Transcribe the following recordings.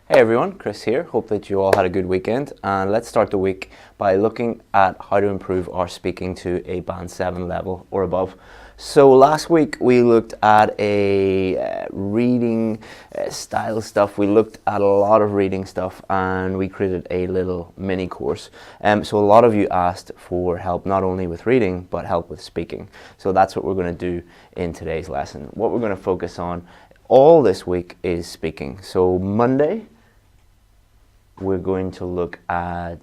Hey everyone, Chris here. Hope that you all had a good weekend, and let's start the week by looking at how to improve our speaking to a Band 7 level or above. So last week we looked at a reading style stuff. We looked at a lot of reading stuff and we created a little mini course. So a lot of you asked for help not only with reading but help with speaking. So that's what we're going to do in today's lesson. What we're going to focus on all this week is speaking. So Monday, we're going to look at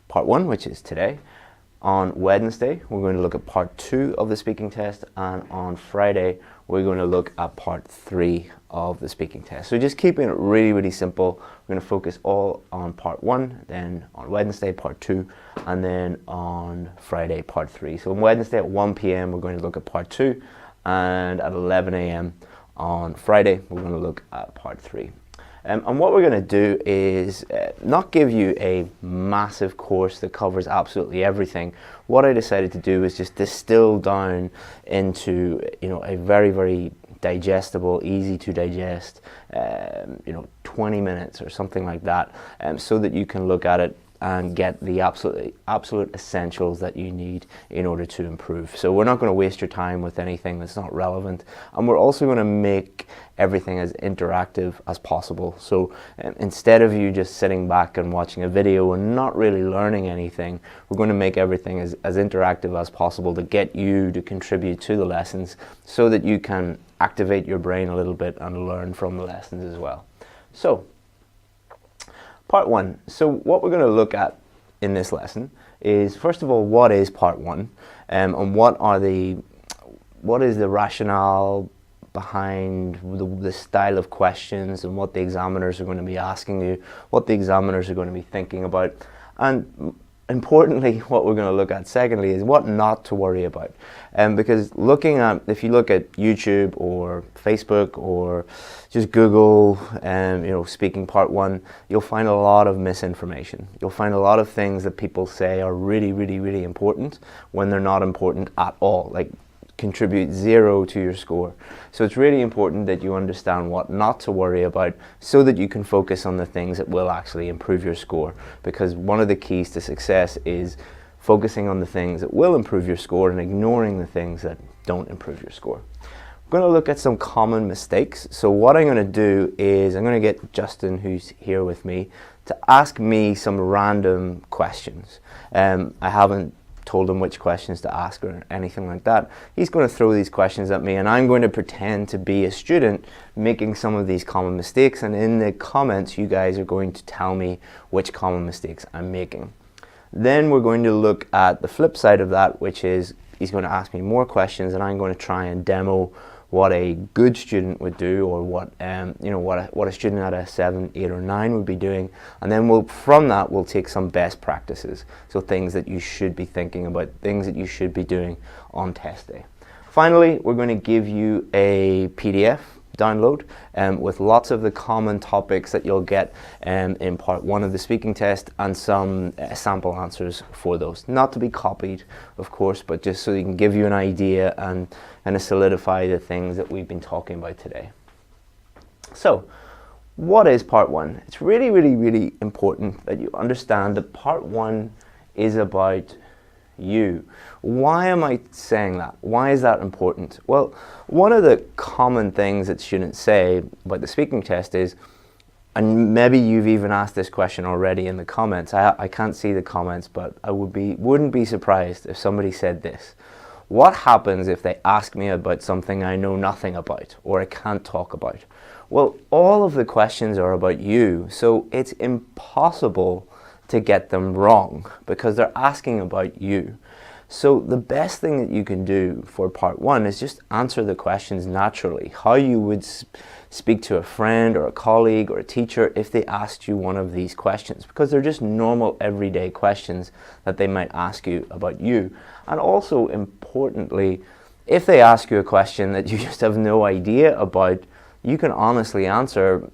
part 1, which is today. On Wednesday, we're going to look at part 2 of the speaking test, and on Friday, we're going to look at part 3 of the speaking test. So just keeping it really, really simple. We're going to focus all on part 1, then on Wednesday, part 2, and then on Friday, part 3. So on Wednesday at 1 p.m., we're going to look at part 2, and at 11 a.m. on Friday, we're going to look at part 3. And what we're going to do is not give you a massive course that covers absolutely everything. What I decided to do is just distill down into a very, very digestible, easy to digest 20 minutes or something like that, so that you can look at it and get the absolute essentials that you need in order to improve. So we're not going to waste your time with anything that's not relevant, and we're also going to make everything as interactive as possible. So instead of you just sitting back and watching a video and not really learning anything, we're going to make everything as interactive as possible to get you to contribute to the lessons so that you can activate your brain a little bit and learn from the lessons as well. So part 1. So what we're going to look at in this lesson is, first of all, what is part 1, and what is the rationale behind the style of questions and what the examiners are going to be asking you, what the examiners are going to be thinking about, and importantly, what we're going to look at secondly is what not to worry about. Because if you look at YouTube or Facebook or just Google, speaking part 1, you'll find a lot of misinformation. You'll find a lot of things that people say are really, really, really important when they're not important at all, like contribute 0 to your score. So it's really important that you understand what not to worry about so that you can focus on the things that will actually improve your score, because one of the keys to success is focusing on the things that will improve your score and ignoring the things that don't improve your score. We're going to look at some common mistakes. So what I'm going to do is I'm going to get Justin, who's here with me, to ask me some random questions. I haven't told him which questions to ask or anything like that. He's going to throw these questions at me, and I'm going to pretend to be a student making some of these common mistakes, and in the comments you guys are going to tell me which common mistakes I'm making. Then we're going to look at the flip side of that, which is he's going to ask me more questions, and I'm going to try and demo what a good student would do, or what a student at a 7, 8 or 9 would be doing, and then from that we'll take some best practices, so things that you should be thinking about, things that you should be doing on test day. Finally, we're going to give you a PDF download with lots of the common topics that you'll get in part 1 of the speaking test, and some sample answers for those. Not to be copied, of course, but just so you can give you an idea and solidify the things that we've been talking about today. So, what is part 1? It's really, really, really important that you understand that part 1 is about you. Why am I saying that? Why is that important? Well, one of the common things that students say about the speaking test is, and maybe you've even asked this question already in the comments. I can't see the comments, but I wouldn't be surprised if somebody said this. What happens if they ask me about something I know nothing about or I can't talk about? Well, all of the questions are about you, so it's impossible to get them wrong because they're asking about you. So the best thing that you can do for part 1 is just answer the questions naturally, how you would speak to a friend or a colleague or a teacher if they asked you one of these questions, because they're just normal everyday questions that they might ask you about you. And also importantly, if they ask you a question that you just have no idea about, you can honestly answer,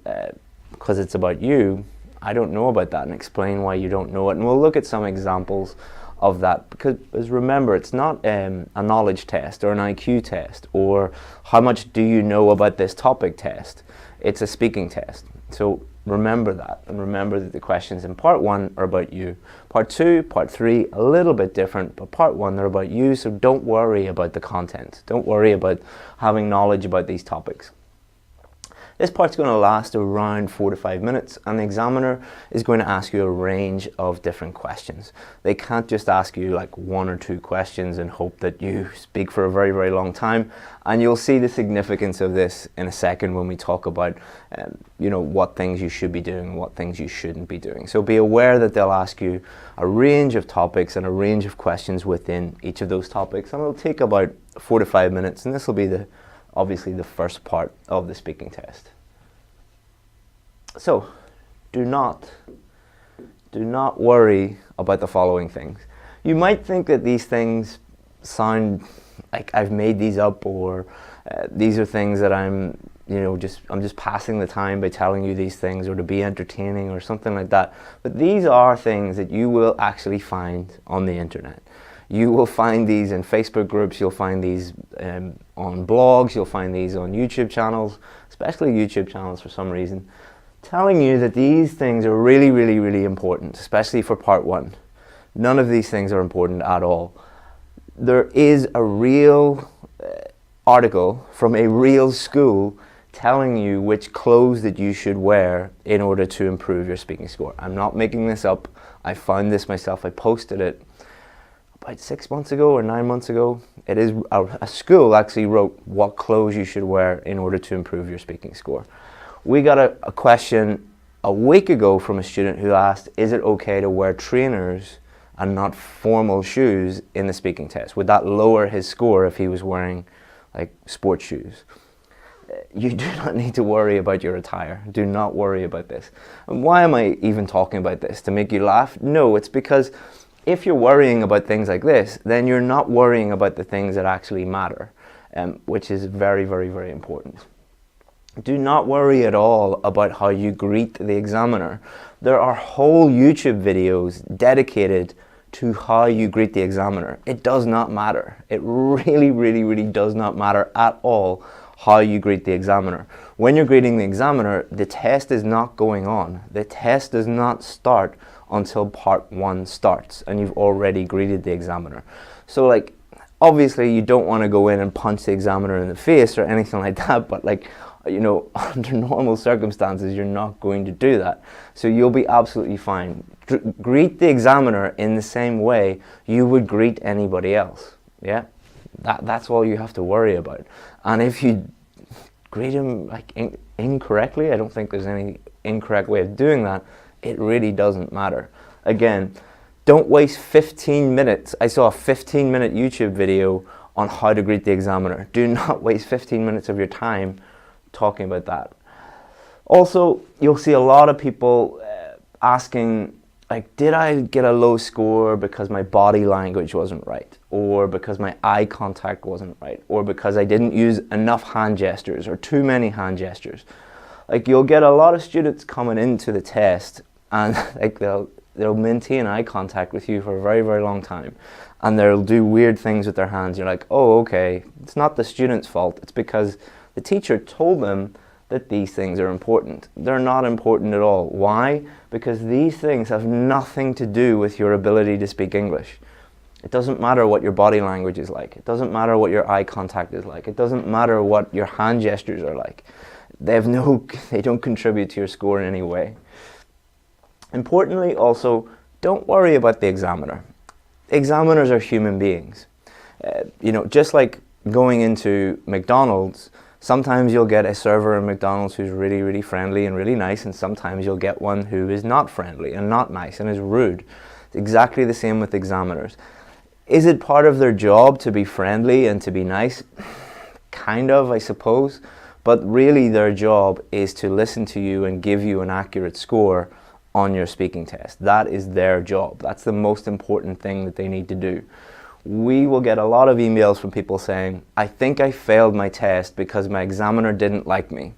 because it's about you, I don't know about that, and explain why you don't know it. And we'll look at some examples of that, because remember, it's not a knowledge test or an IQ test or how much do you know about this topic test. It's a speaking test. So remember that, and remember that the questions in part 1 are about you. Part 2, part 3, a little bit different, but part 1, they're about you, so don't worry about the content. Don't worry about having knowledge about these topics. This part's going to last around 4 to 5 minutes, and the examiner is going to ask you a range of different questions. They can't just ask you like 1 or 2 questions and hope that you speak for a very, very long time. And you'll see the significance of this in a second when we talk about what things you should be doing and what things you shouldn't be doing. So be aware that they'll ask you a range of topics and a range of questions within each of those topics, and it'll take about 4 to 5 minutes, and this will be obviously the first part of the speaking test. So, do not worry about the following things. You might think that these things sound like I've made these up, or these are things that I'm just passing the time by telling you these things, or to be entertaining or something like that. But these are things that you will actually find on the internet. You will find these in Facebook groups, you'll find these on blogs, you'll find these on YouTube channels, especially YouTube channels for some reason, telling you that these things are really, really, really important, especially for part 1. None of these things are important at all. There is a real article from a real school telling you which clothes that you should wear in order to improve your speaking score. I'm not making this up. I found this myself. I posted it about 6 months ago or 9 months ago. It is a school actually wrote what clothes you should wear in order to improve your speaking score. We got a question a week ago from a student who asked, is it okay to wear trainers and not formal shoes in the speaking test? Would that lower his score if he was wearing like sports shoes? You do not need to worry about your attire. Do not worry about this. And why am I even talking about this? To make you laugh? No, it's because if you're worrying about things like this, then you're not worrying about the things that actually matter, which is very, very, very important. Do not worry at all about how you greet the examiner. There are whole YouTube videos dedicated to how you greet the examiner. It does not matter. It really, really, really does not matter at all how you greet the examiner. When you're greeting the examiner, the test is not going on. The test does not start until part 1 starts and you've already greeted the examiner. So like, obviously you don't want to go in and punch the examiner in the face or anything like that, but like, under normal circumstances, you're not going to do that. So you'll be absolutely fine. Greet the examiner in the same way you would greet anybody else. Yeah, that's all you have to worry about. And if you greet him like incorrectly, I don't think there's any incorrect way of doing that. It really doesn't matter. Again, don't waste 15 minutes. I saw a 15-minute YouTube video on how to greet the examiner. Do not waste 15 minutes of your time talking about that. Also, you'll see a lot of people asking, like, did I get a low score because my body language wasn't right, or because my eye contact wasn't right, or because I didn't use enough hand gestures or too many hand gestures? Like, you'll get a lot of students coming into the test and like they'll maintain eye contact with you for a very, very long time, and they'll do weird things with their hands. You're like, oh, okay, it's not the student's fault. It's because the teacher told them that these things are important. They're not important at all. Why? Because these things have nothing to do with your ability to speak English. It doesn't matter what your body language is like. It doesn't matter what your eye contact is like. It doesn't matter what your hand gestures are like. They don't contribute to your score in any way. Importantly also, don't worry about the examiner. Examiners are human beings. Just like going into McDonald's, sometimes you'll get a server in McDonald's who's really, really friendly and really nice, and sometimes you'll get one who is not friendly and not nice and is rude. It's exactly the same with examiners. Is it part of their job to be friendly and to be nice? Kind of, I suppose. But really their job is to listen to you and give you an accurate score on your speaking test. That is their job. That's the most important thing that they need to do. We will get a lot of emails from people saying, I think I failed my test because my examiner didn't like me.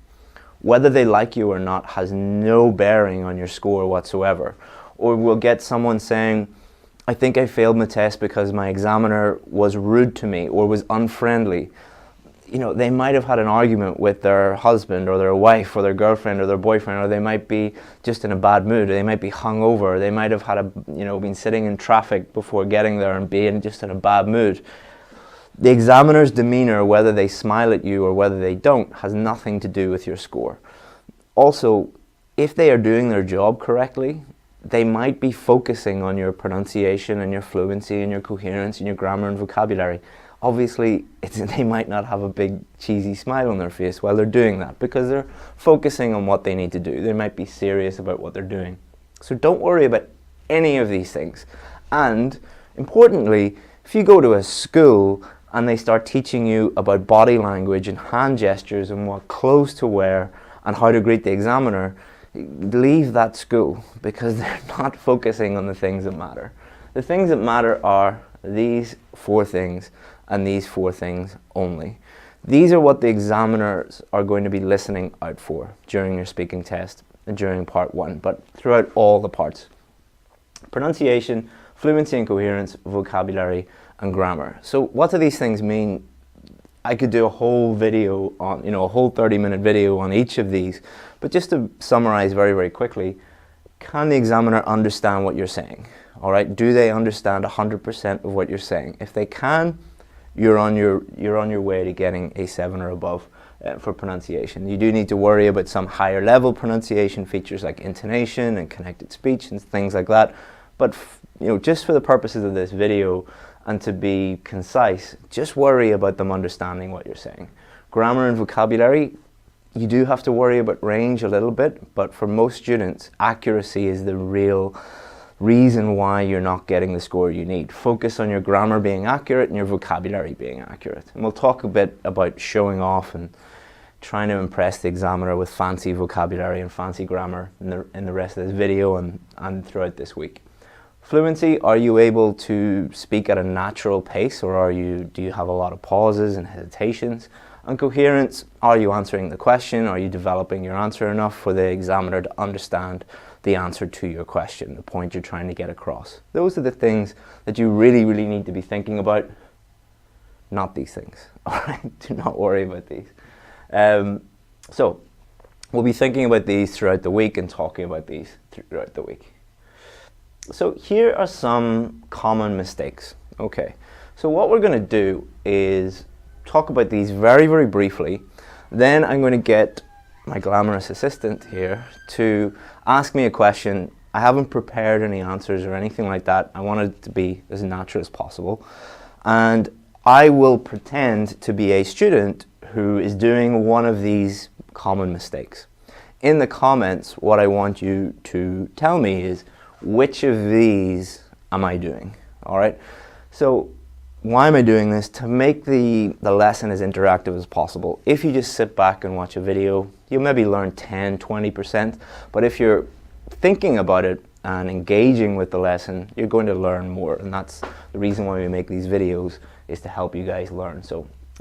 Whether they like you or not has no bearing on your score whatsoever. Or we'll get someone saying, I think I failed my test because my examiner was rude to me or was unfriendly. they might have had an argument with their husband or their wife or their girlfriend or their boyfriend, or they might be just in a bad mood, or they might be hungover, they might have had been sitting in traffic before getting there and being just in a bad mood. The examiner's demeanor, whether they smile at you or whether they don't, has nothing to do with your score. Also, if they are doing their job correctly, they might be focusing on your pronunciation and your fluency and your coherence and your grammar and vocabulary. Obviously, they might not have a big cheesy smile on their face while they're doing that, because they're focusing on what they need to do. They might be serious about what they're doing. So don't worry about any of these things. And importantly, if you go to a school and they start teaching you about body language and hand gestures and what clothes to wear and how to greet the examiner, leave that school, because they're not focusing on the things that matter. The things that matter are these 4 things, and these 4 things only. These are what the examiners are going to be listening out for during your speaking test and during part 1, but throughout all the parts. Pronunciation, fluency and coherence, vocabulary and grammar. So what do these things mean? I could do a whole video on, a whole 30-minute video on each of these, but just to summarize very, very quickly, can the examiner understand what you're saying? All right, do they understand 100% of what you're saying? If they can, you're on your way to getting a 7 or above for pronunciation. You do need to worry about some higher level pronunciation features like intonation and connected speech and things like that. But just for the purposes of this video and to be concise, just worry about them understanding what you're saying. Grammar and vocabulary, you do have to worry about range a little bit, but for most students, accuracy is the real reason why you're not getting the score you need. Focus on your grammar being accurate and your vocabulary being accurate. And we'll talk a bit about showing off and trying to impress the examiner with fancy vocabulary and fancy grammar in the rest of this video and throughout this week. Fluency, are you able to speak at a natural pace, or do you have a lot of pauses and hesitations? And coherence, are you answering the question? Are you developing your answer enough for the examiner to understand the answer to your question, the point you're trying to get across? Those are the things that you really, really need to be thinking about, not these things. All right, do not worry about these. So we'll be thinking about these throughout the week and talking about these throughout the week. So here are some common mistakes. Okay, so what we're going to do is talk about these very, very briefly. Then I'm going to get my glamorous assistant here to ask me a question. I haven't prepared any answers or anything like that. I want it to be as natural as possible. And I will pretend to be a student who is doing one of these common mistakes. In the comments, what I want you to tell me is, which of these am I doing? All right. So why am I doing this? To make the lesson as interactive as possible. If you just sit back and watch a video, you'll maybe learn 10, 20%. But if you're thinking about it and engaging with the lesson, you're going to learn more. And that's the reason why we make these videos, is to help you guys learn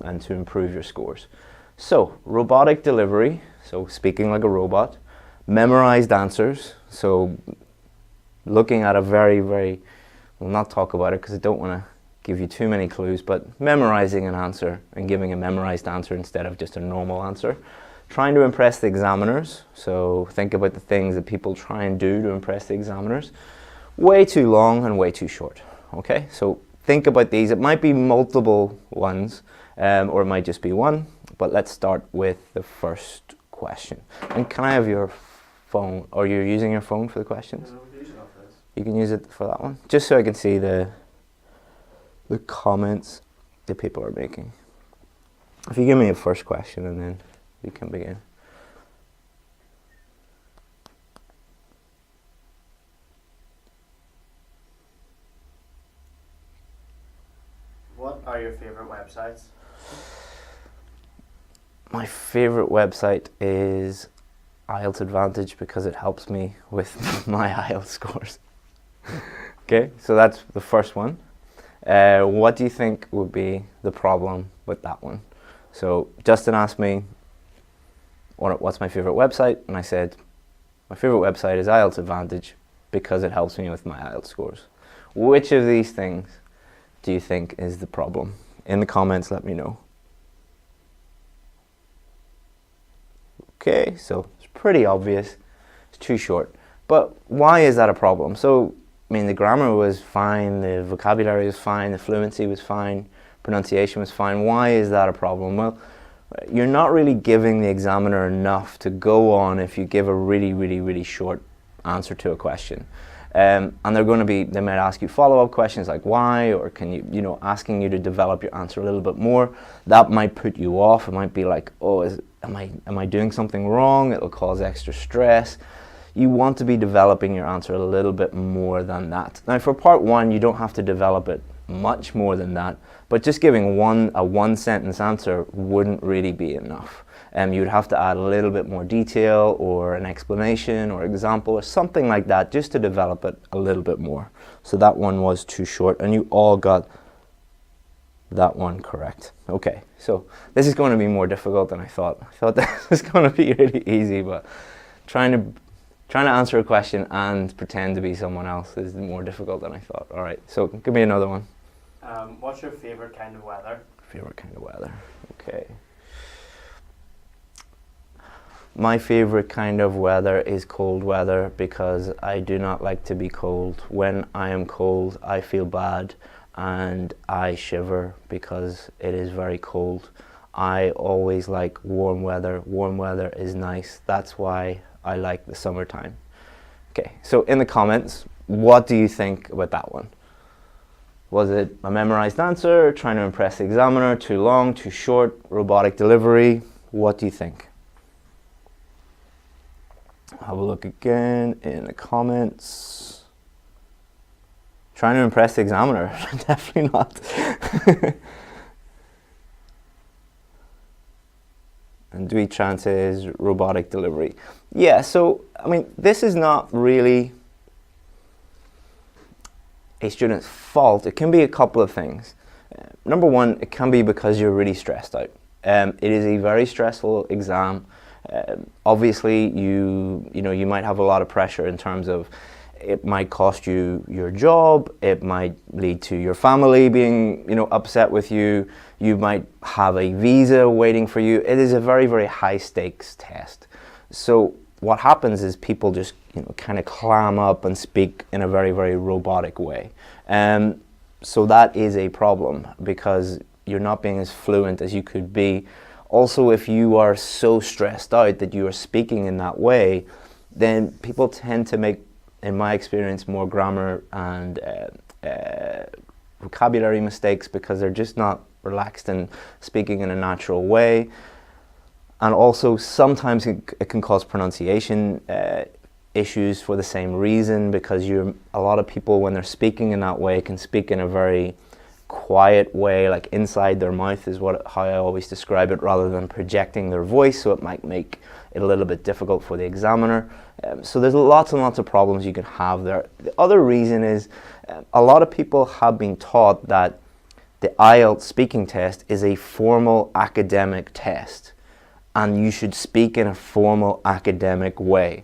and to improve your scores. So robotic delivery, so speaking like a robot. Memorized answers, so looking at a we'll not talk about it because I don't want to give you too many clues, but memorizing an answer and giving a memorized answer instead of just a normal answer. Trying to impress the examiners, so think about the things that people try and do to impress the examiners. Way too long and way too short. Okay, so think about these. It might be multiple ones, or it might just be one, but let's start with the first question. And can I have your phone, or you're using your phone for the questions? You can use it for that one, just so I can see the comments that people are making. If you give me a first question and then we can begin. What are your favorite websites? My favorite website is IELTS Advantage because it helps me with my IELTS scores. Okay, so that's the first one. What do you think would be the problem with that one? So Justin asked me, what's my favorite website? And I said, my favorite website is IELTS Advantage because it helps me with my IELTS scores. Which of these things do you think is the problem? In the comments, let me know. Okay, so it's pretty obvious. It's too short. But why is that a problem? So, I mean, the grammar was fine, the vocabulary was fine, the fluency was fine, pronunciation was fine. Why is that a problem? Well, you're not really giving the examiner enough to go on if you give a really short answer to a question. And they might ask you follow-up questions like why, or can you, asking you to develop your answer a little bit more. That might put you off. It might be like, oh, am I doing something wrong? It'll cause extra stress. You want to be developing your answer a little bit more than that. Now, for part one, you don't have to develop it much more than that, but just giving a one-sentence answer wouldn't really be enough. You'd have to add a little bit more detail or an explanation or example or something like that just to develop it a little bit more. So that one was too short, and you all got that one correct. Okay, so this is going to be more difficult than I thought. I thought this was going to be really easy, but trying to answer a question and pretend to be someone else is more difficult than I thought. All right, so give me another one. What's your favorite kind of weather? Favorite kind of weather. Okay. My favorite kind of weather is cold weather because I do not like to be cold. When I am cold, I feel bad and I shiver because it is very cold. I always like warm weather. Warm weather is nice. That's why I like the summertime. Okay, so in the comments, what do you think about that one? Was it a memorized answer, trying to impress the examiner, too long, too short, robotic delivery? What do you think? Have a look again in the comments. Trying to impress the examiner? Definitely not. And Dweet Chan says robotic delivery. Yeah, so, I mean, this is not really a student's fault. It can be a couple of things. Number one, it can be because you're really stressed out. It is a very stressful exam. Obviously, you might have a lot of pressure in terms of it might cost you your job, it might lead to your family being upset with you, you might have a visa waiting for you. It is a very high stakes test. So what happens is people just kind of clam up and speak in a very robotic way. So that is a problem because you're not being as fluent as you could be. Also, if you are so stressed out that you are speaking in that way, then people tend to make, in my experience, more grammar and vocabulary mistakes because they're just not relaxed and speaking in a natural way. And also, sometimes it can cause pronunciation issues for the same reason because a lot of people, when they're speaking in that way, can speak in a very quiet way, like inside their mouth is how I always describe it, rather than projecting their voice, so it might make it a little bit difficult for the examiner. So there's lots and lots of problems you can have there. The other reason is a lot of people have been taught that the IELTS speaking test is a formal academic test and you should speak in a formal academic way.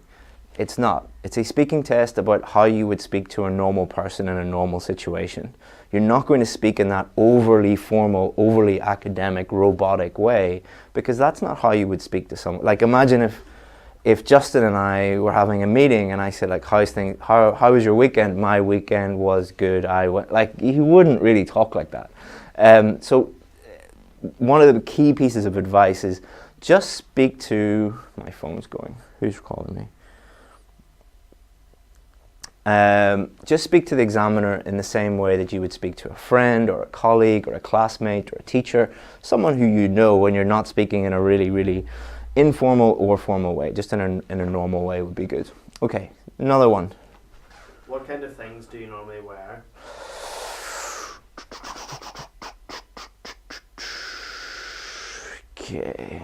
It's not. It's a speaking test about how you would speak to a normal person in a normal situation. You're not going to speak in that overly formal, overly academic, robotic way because that's not how you would speak to someone. Like, imagine if Justin and I were having a meeting and I said, like, how was your weekend? My weekend was good. He wouldn't really talk like that. So one of the key pieces of advice is just speak to, my phone's going, who's calling me? Just speak to the examiner in the same way that you would speak to a friend or a colleague or a classmate or a teacher, someone who you know, when you're not speaking in a really informal or formal way. Just in a normal way would be good. Okay, another one. What kind of things do you normally wear? Okay,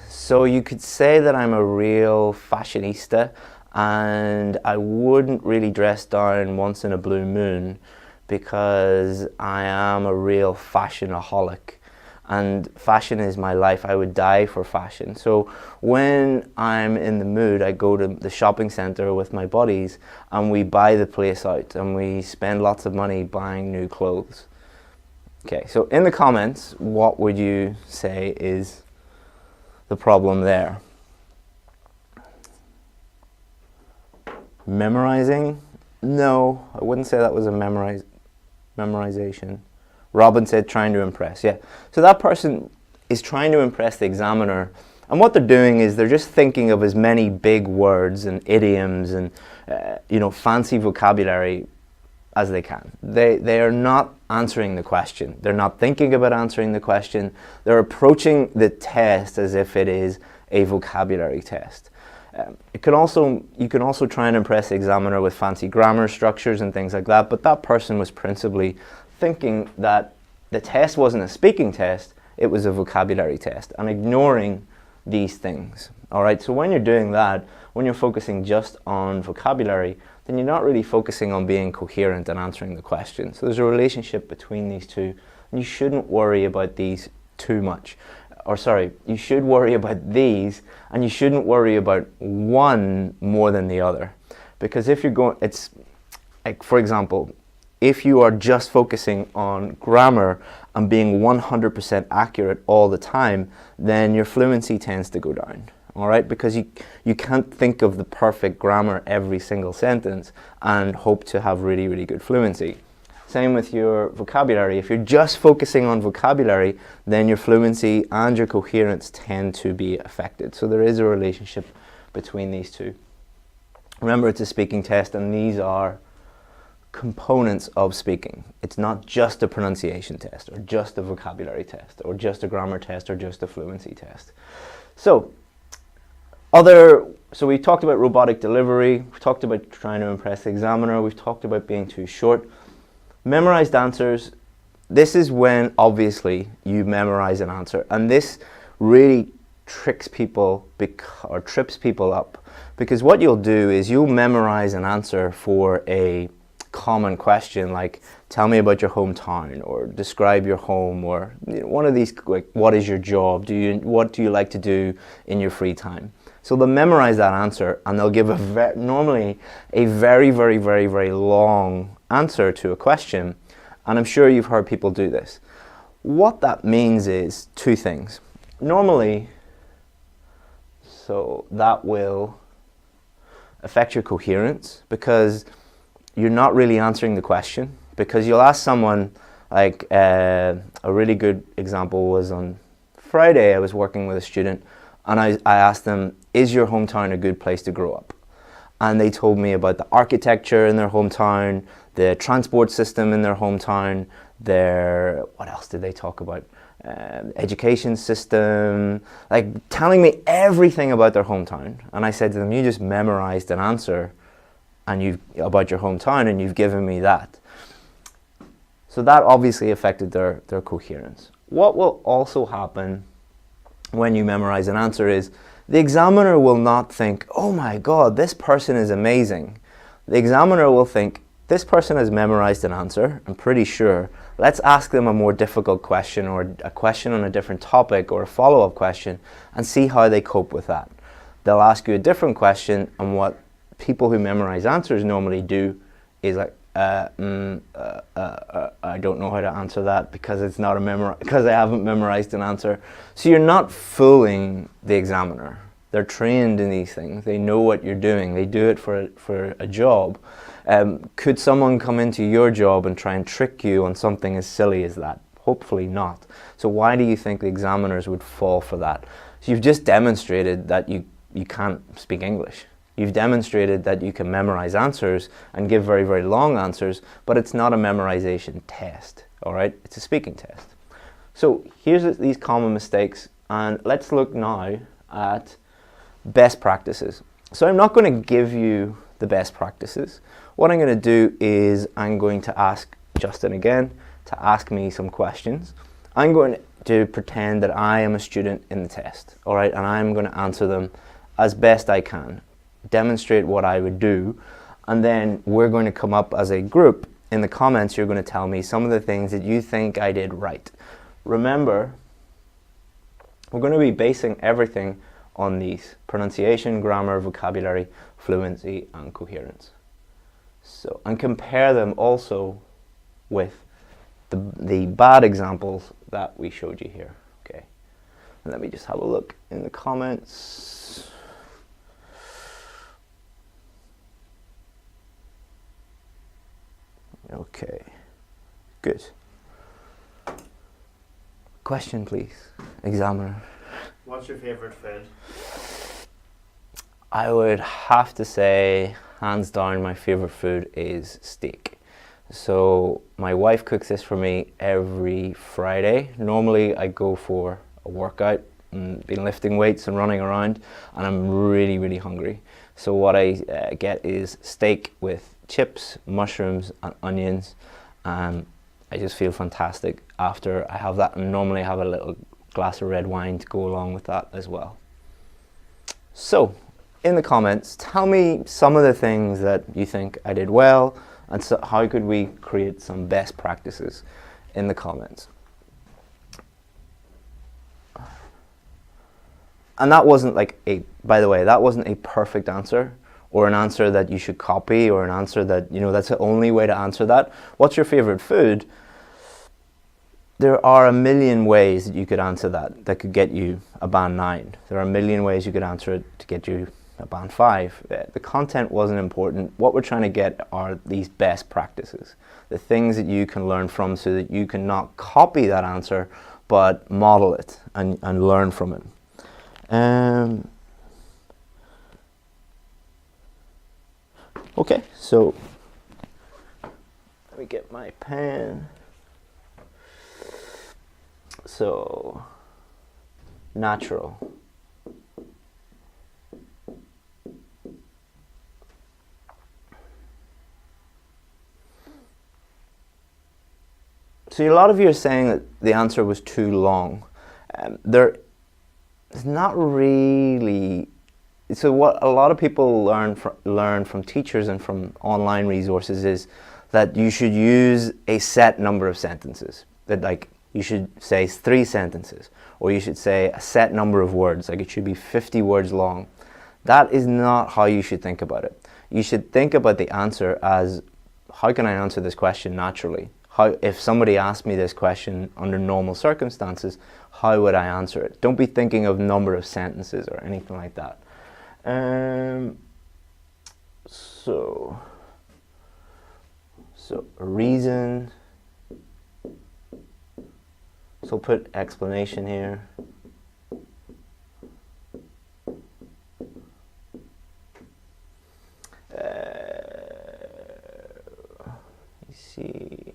so you could say that I'm a real fashionista, and I wouldn't really dress down once in a blue moon because I am a real fashionaholic and fashion is my life. I would die for fashion. So when I'm in the mood, I go to the shopping center with my buddies and we buy the place out and we spend lots of money buying new clothes. Okay, so in the comments, what would you say is the problem there? Memorizing? No, I wouldn't say that was a memorization. Robin said trying to impress. Yeah. So that person is trying to impress the examiner, and what they're doing is they're just thinking of as many big words and idioms and fancy vocabulary as they can. They are not answering the question. They're not thinking about answering the question. They're approaching the test as if it is a vocabulary test. You can also try and impress the examiner with fancy grammar structures and things like that, but that person was principally thinking that the test wasn't a speaking test, it was a vocabulary test, and ignoring these things. All right, so when you're doing that, when you're focusing just on vocabulary, then you're not really focusing on being coherent and answering the question. So there's a relationship between these two, and you shouldn't worry about these too much. Or sorry, you should worry about these, and you shouldn't worry about one more than the other. Because if you're going, it's like, for example, if you are just focusing on grammar and being 100% accurate all the time, then your fluency tends to go down. All right, because you can't think of the perfect grammar every single sentence and hope to have really, really good fluency. Same with your vocabulary. If you're just focusing on vocabulary, then your fluency and your coherence tend to be affected. So there is a relationship between these two. Remember, it's a speaking test, and these are components of speaking. It's not just a pronunciation test, or just a vocabulary test, or just a grammar test, or just a fluency test. So we talked about robotic delivery, we've talked about trying to impress the examiner, we've talked about being too short. Memorized answers, this is when obviously you memorize an answer, and this really trips people up, because what you'll do is you'll memorize an answer for a common question like, tell me about your hometown, or describe your home, or one of these, like, what is your job, what do you like to do in your free time? So they'll memorize that answer, and they'll give normally a very, very, very, very long answer to a question, and I'm sure you've heard people do this. What that means is two things. Normally, so that will affect your coherence, because you're not really answering the question, because you'll ask someone, like a really good example was on Friday. I was working with a student, and I asked them, is your hometown a good place to grow up? And they told me about the architecture in their hometown, the transport system in their hometown, what else did they talk about? Education system, like telling me everything about their hometown. And I said to them, you just memorized an answer about your hometown, and you've given me that. So that obviously affected their coherence. What will also happen when you memorize an answer is the examiner will not think, oh my God, this person is amazing. The examiner will think, this person has memorized an answer, I'm pretty sure. Let's ask them a more difficult question, or a question on a different topic, or a follow-up question, and see how they cope with that. They'll ask you a different question, and what people who memorize answers normally do is like, I don't know how to answer that because because I haven't memorized an answer. So you're not fooling the examiner. They're trained in these things. They know what you're doing. They do it for a job. Could someone come into your job and try and trick you on something as silly as that? Hopefully not. So why do you think the examiners would fall for that? So you've just demonstrated that you can't speak English. You've demonstrated that you can memorize answers and give very, very long answers, but it's not a memorization test, all right? It's a speaking test. So here's these common mistakes, and let's look now at best practices. So I'm not going to give you the best practices. What I'm going to do is I'm going to ask Justin again to ask me some questions. I'm going to pretend that I am a student in the test, all right? And I'm going to answer them as best I can. Demonstrate what I would do, and then we're going to come up as a group. In the comments, you're going to tell me some of the things that you think I did right. Remember, we're going to be basing everything on these: pronunciation, grammar, vocabulary, fluency, and coherence. So, and compare them also with the bad examples that we showed you here. Okay, and let me just have a look in the comments. Okay, good. Question, please, examiner. What's your favourite food? I would have to say, hands down, my favourite food is steak. So my wife cooks this for me every Friday. Normally I go for a workout and been lifting weights and running around, and I'm really, really hungry. So what I get is steak with chips, mushrooms and onions. I just feel fantastic after I have that, and normally I have a little glass of red wine to go along with that as well. So in the comments, tell me some of the things that you think I did well, and so how could we create some best practices in the comments. And that wasn't like by the way, that wasn't a perfect answer or an answer that you should copy or an answer that, that's the only way to answer that. What's your favorite food? There are a million ways that you could answer that could get you a band 9. There are a million ways you could answer it to get you a band 5. The content wasn't important. What we're trying to get are these best practices, the things that you can learn from so that you can not copy that answer, but model it and learn from it. Okay, so let me get my pen. So, natural. So a lot of you are saying that the answer was too long. There's not really. So what a lot of people learn from teachers and from online resources is that you should use a set number of sentences. That like you should say 3 sentences, or you should say a set number of words. Like it should be 50 words long. That is not how you should think about it. You should think about the answer as, how can I answer this question naturally? If somebody asked me this question under normal circumstances, how would I answer it? Don't be thinking of number of sentences or anything like that. So a reason. So put explanation here. You see.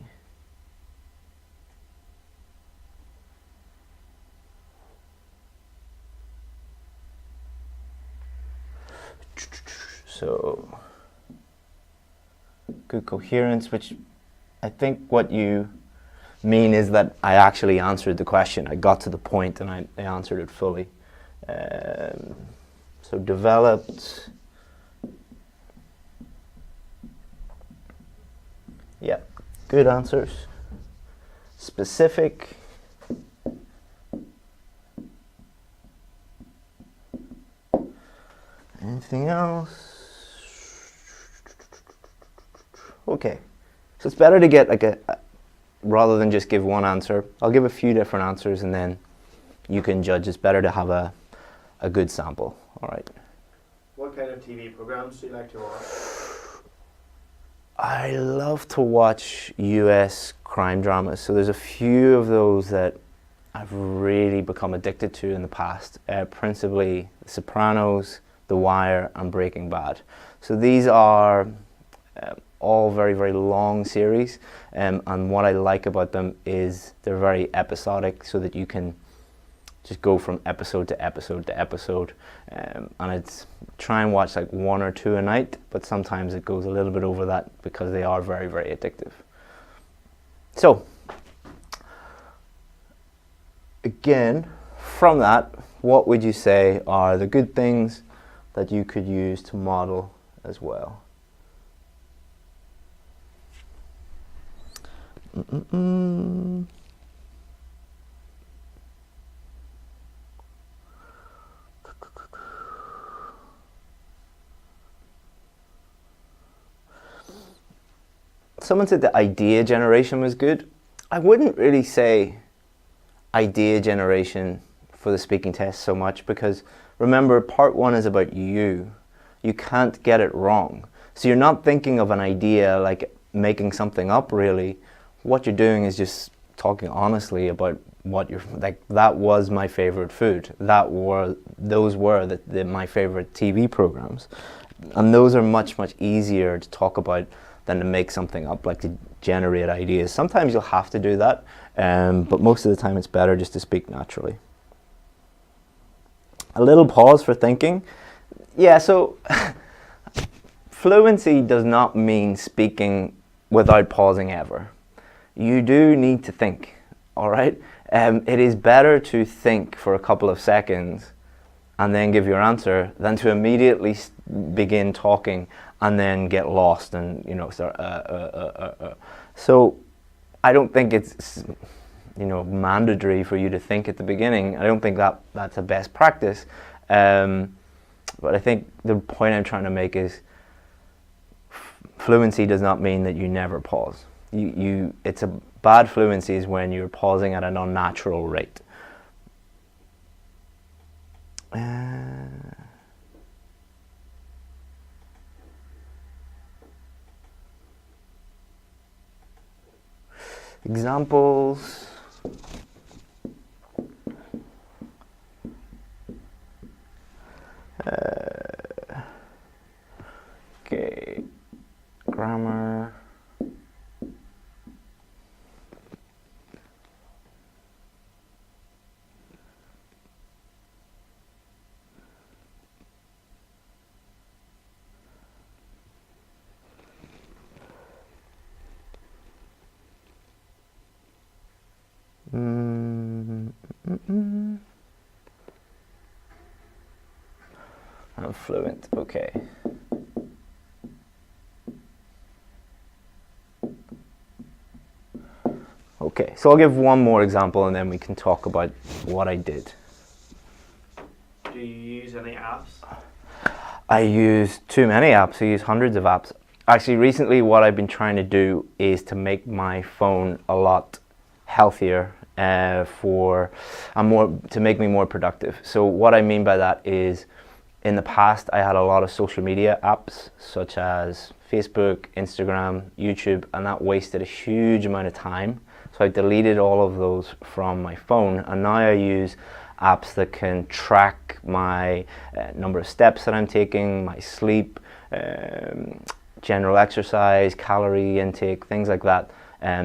So, good coherence, which I think what you mean is that I actually answered the question. I got to the point and I answered it fully. So developed. Yeah, good answers. Specific. Anything else? Okay, so it's better to get like rather than just give one answer. I'll give a few different answers and then you can judge. It's better to have a good sample. All right. What kind of TV programs do you like to watch? I love to watch US crime dramas. So there's a few of those that I've really become addicted to in the past. Principally The Sopranos, The Wire and Breaking Bad. So these are all very, very long series, and what I like about them is they're very episodic, so that you can just go from episode to episode to episode, and it's try and watch like 1 or 2 a night, but sometimes it goes a little bit over that because they are very, very addictive. So again, from that, what would you say are the good things that you could use to model as well? Someone said the idea generation was good. I wouldn't really say idea generation for the speaking test so much, because remember, part 1 is about you. You can't get it wrong. So you're not thinking of an idea like making something up, really. What you're doing is just talking honestly about what you're like. That was my favorite food. Those were my favorite TV programs, and those are much easier to talk about than to make something up, like to generate ideas. Sometimes you'll have to do that, but most of the time it's better just to speak naturally. A little pause for thinking. Yeah, so fluency does not mean speaking without pausing ever. You do need to think, all right? It is better to think for a couple of seconds and then give your answer than to immediately begin talking and then get lost and start. So I don't think it's mandatory for you to think at the beginning. I don't think that's a best practice. But I think the point I'm trying to make is fluency does not mean that you never pause. It's a bad fluency is when you're pausing at an unnatural rate. Examples. Okay, grammar. I'm fluent, okay. Okay, so I'll give one more example and then we can talk about what I did. Do you use any apps? I use too many apps. I use hundreds of apps. Actually, recently what I've been trying to do is to make my phone a lot healthier to make me more productive. So what I mean by that is, in the past I had a lot of social media apps such as Facebook, Instagram, YouTube, and that wasted a huge amount of time. So I deleted all of those from my phone, and now I use apps that can track my number of steps that I'm taking, my sleep, general exercise, calorie intake, things like that.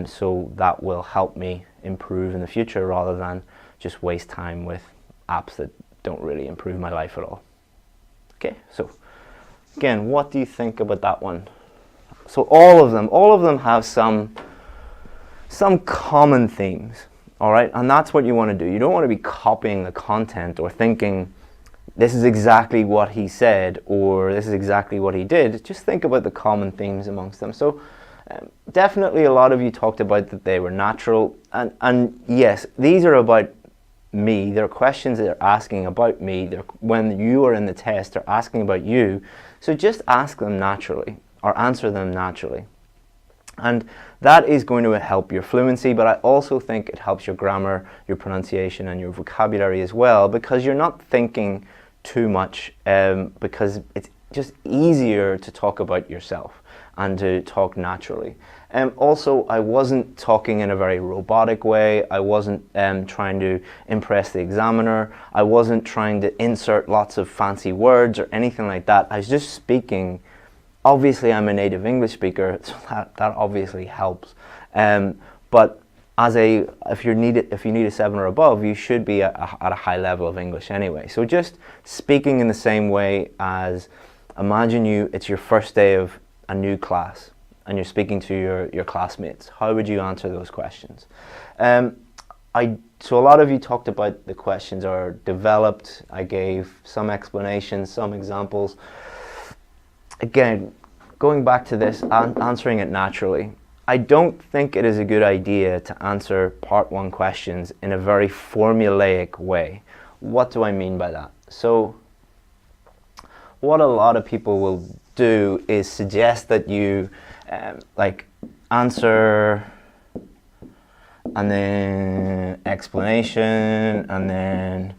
So that will help me improve in the future rather than just waste time with apps that don't really improve my life at all. Okay, so again, what do you think about that one? So all of them have some common themes, all right? And that's what you want to do. You don't want to be copying the content or thinking this is exactly what he said or this is exactly what he did. Just think about the common themes amongst them. So definitely a lot of you talked about that they were natural, and yes, these are about me. They're questions that they're asking about me. When you are in the test, they're asking about you. So just ask them naturally or answer them naturally. And that is going to help your fluency, but I also think it helps your grammar, your pronunciation, and your vocabulary as well, because you're not thinking too much, because it's just easier to talk about yourself and to talk naturally. Also, I wasn't talking in a very robotic way. I wasn't trying to impress the examiner. I wasn't trying to insert lots of fancy words or anything like that. I was just speaking. Obviously, I'm a native English speaker, so that obviously helps. But if you need a 7 or above, you should be at a high level of English anyway. So just speaking in the same way as, imagine it's your first day of a new class and you're speaking to your classmates. How would you answer those questions? So a lot of you talked about the questions are developed. I gave some explanations, some examples. Again, going back to this, answering it naturally. I don't think it is a good idea to answer part 1 questions in a very formulaic way. What do I mean by that? So what a lot of people will do is suggest that you answer and then explanation and then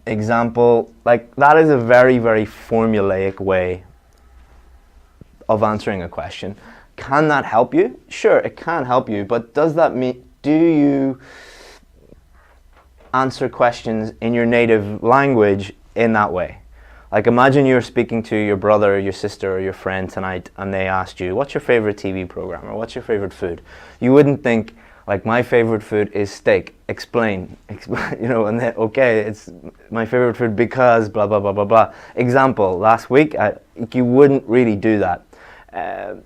example. Like, that is a very, very formulaic way of answering a question. Can that help you? Sure, it can help you, but does that mean, do you answer questions in your native language in that way? Like, imagine you're speaking to your brother or your sister or your friend tonight, and they asked you, what's your favorite TV program, or what's your favorite food? You wouldn't think, like, my favorite food is steak. Explain, you know, and then, okay, it's my favorite food because blah, blah, blah, blah, blah. Example, last week, you wouldn't really do that.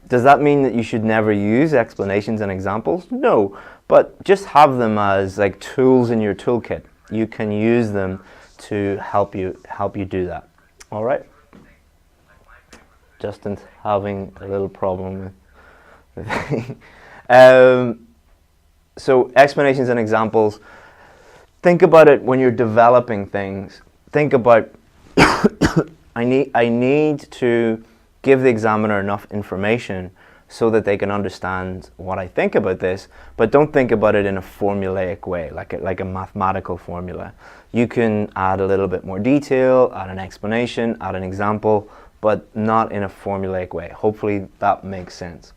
Does that mean that you should never use explanations and examples? No, but just have them as like tools in your toolkit. You can use them to help you do that. All right. Justin's having a little problem with so explanations and examples. Think about it when you're developing things. Think about I need to give the examiner enough information so that they can understand what I think about this, but don't think about it in a formulaic way, like a mathematical formula. You can add a little bit more detail, add an explanation, add an example, but not in a formulaic way. Hopefully that makes sense.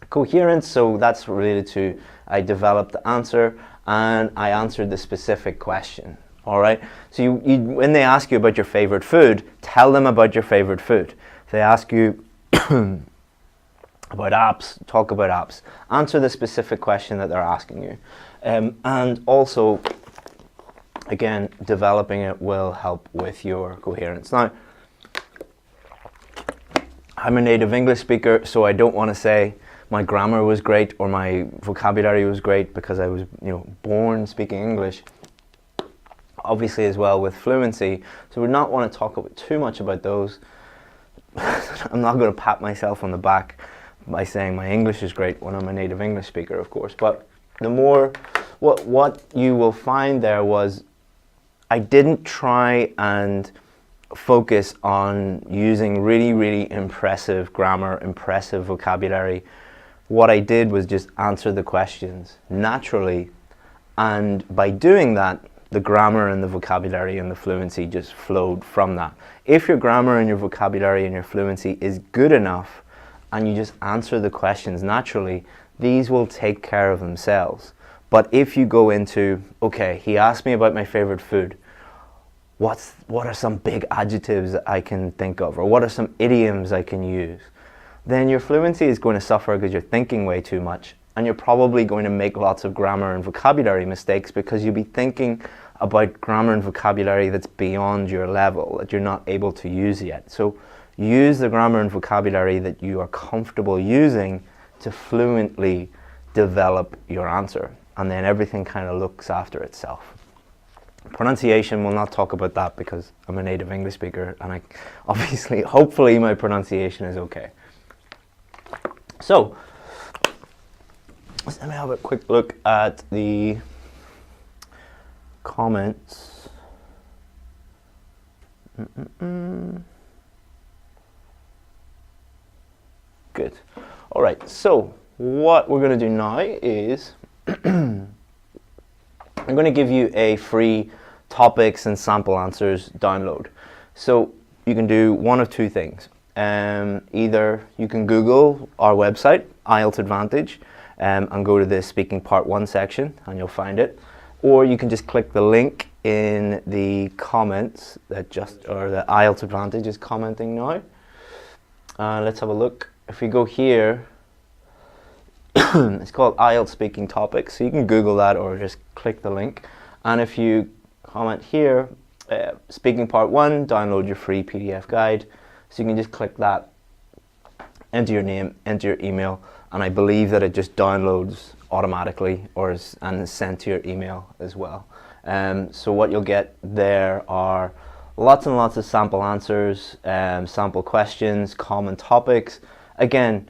Coherence, so that's related to I developed the answer and I answered the specific question. All right, so you when they ask you about your favorite food, tell them about your favorite food. If they ask you about apps, talk about apps. Answer the specific question that they're asking you. And also, again, developing it will help with your coherence. Now, I'm a native English speaker, so I don't want to say my grammar was great or my vocabulary was great because I was, born speaking English. Obviously, as well with fluency, so we do not want to talk too much about those. I'm not going to pat myself on the back by saying my English is great when I'm a native English speaker, of course. But the more, what you will find there was, I didn't try and focus on using really, really impressive grammar, impressive vocabulary. What I did was just answer the questions naturally, and by doing that, the grammar and the vocabulary and the fluency just flowed from that. If your grammar and your vocabulary and your fluency is good enough and you just answer the questions naturally, these will take care of themselves. But if you go into, okay, he asked me about my favorite food, what are some big adjectives that I can think of, or what are some idioms I can use, then your fluency is going to suffer because you're thinking way too much, and you're probably going to make lots of grammar and vocabulary mistakes because you'll be thinking about grammar and vocabulary that's beyond your level, that you're not able to use yet. So use the grammar and vocabulary that you are comfortable using to fluently develop your answer, and then everything kind of looks after itself. Pronunciation, we'll not talk about that because I'm a native English speaker, and hopefully my pronunciation is okay. So let me have a quick look at the comments. Good. All right, so what we're going to do now is I'm going to give you a free topics and sample answers download. So you can do one of two things. Either you can Google our website, IELTS Advantage, and go to the Speaking Part 1 section and you'll find it. Or you can just click the link in the comments or the IELTS Advantage is commenting now. Let's have a look. If we go here, it's called IELTS Speaking Topics, so you can Google that or just click the link. And if you comment here, Speaking Part 1, download your free PDF guide. So you can just click that, enter your name, enter your email, and I believe that it just downloads automatically and is sent to your email as well. So what you'll get there are lots and lots of sample answers, sample questions, common topics. Again,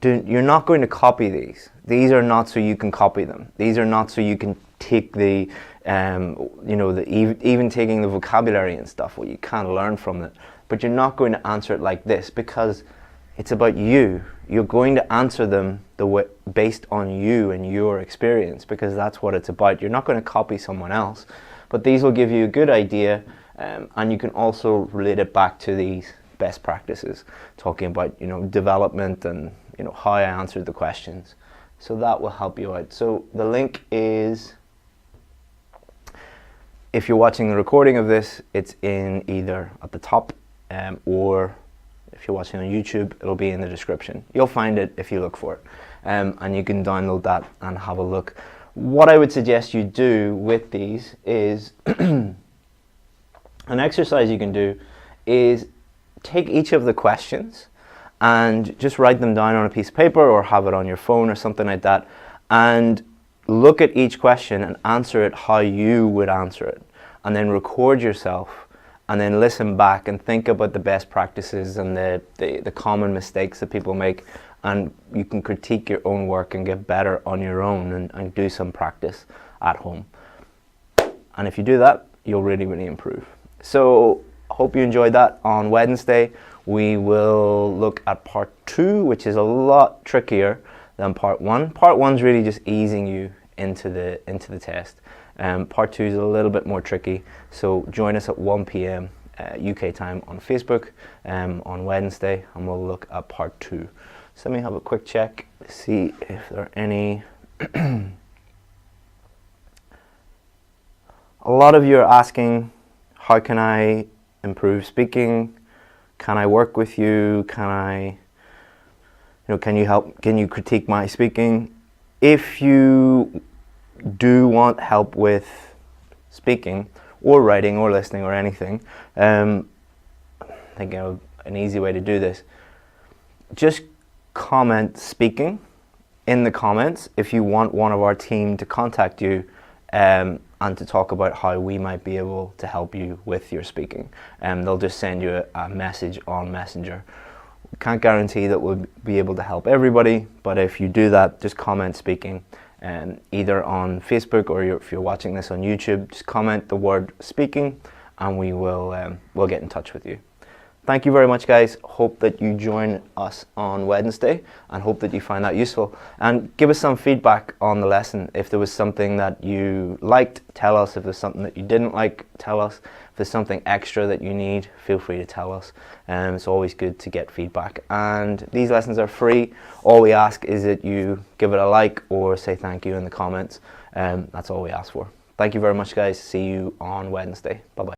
you're not going to copy these. These are not so you can copy them. These are not so you can take the, even taking the vocabulary and stuff, what you can learn from it. But you're not going to answer it like this because it's about you. You're going to answer them based on you and your experience, because that's what it's about. You're not going to copy someone else, but these will give you a good idea, and you can also relate it back to these best practices, talking about, you know, development and, you know, how I answered the questions. So that will help you out. So the link is, if you're watching the recording of this, it's in either at the top or if you're watching on YouTube, it'll be in the description. You'll find it if you look for it, and you can download that and have a look. What I would suggest you do with these is an exercise you can do is take each of the questions and just write them down on a piece of paper or have it on your phone or something like that, and look at each question and answer it how you would answer it, and then record yourself and then listen back and think about the best practices and the common mistakes that people make, and you can critique your own work and get better on your own and do some practice at home. And if you do that, you'll really, really improve. So hope you enjoyed that. On Wednesday, we will look at part 2, which is a lot trickier than part 1. Part 1 is really just easing you into the test. Part 2 is a little bit more tricky. So join us at 1 p.m. UK time on Facebook on Wednesday, and we'll look at part 2. So let me have a quick check to see if there are any. A lot of you are asking, how can I improve speaking? Can I work with you? Can you help? Can you critique my speaking? If you do want help with speaking or writing or listening or anything, I think an easy way to do this, just comment speaking in the comments if you want one of our team to contact you and to talk about how we might be able to help you with your speaking. They'll just send you a message on Messenger. We can't guarantee that we'll be able to help everybody, but if you do that, just comment speaking, either on Facebook or if you're watching this on YouTube, just comment the word speaking and we will we'll get in touch with you. Thank you very much, guys. Hope that you join us on Wednesday and hope that you find that useful. And give us some feedback on the lesson. If there was something that you liked, tell us. If there's something that you didn't like, tell us. If there's something extra that you need, feel free to tell us. It's always good to get feedback. And these lessons are free. All we ask is that you give it a like or say thank you in the comments. That's all we ask for. Thank you very much, guys. See you on Wednesday. Bye-bye.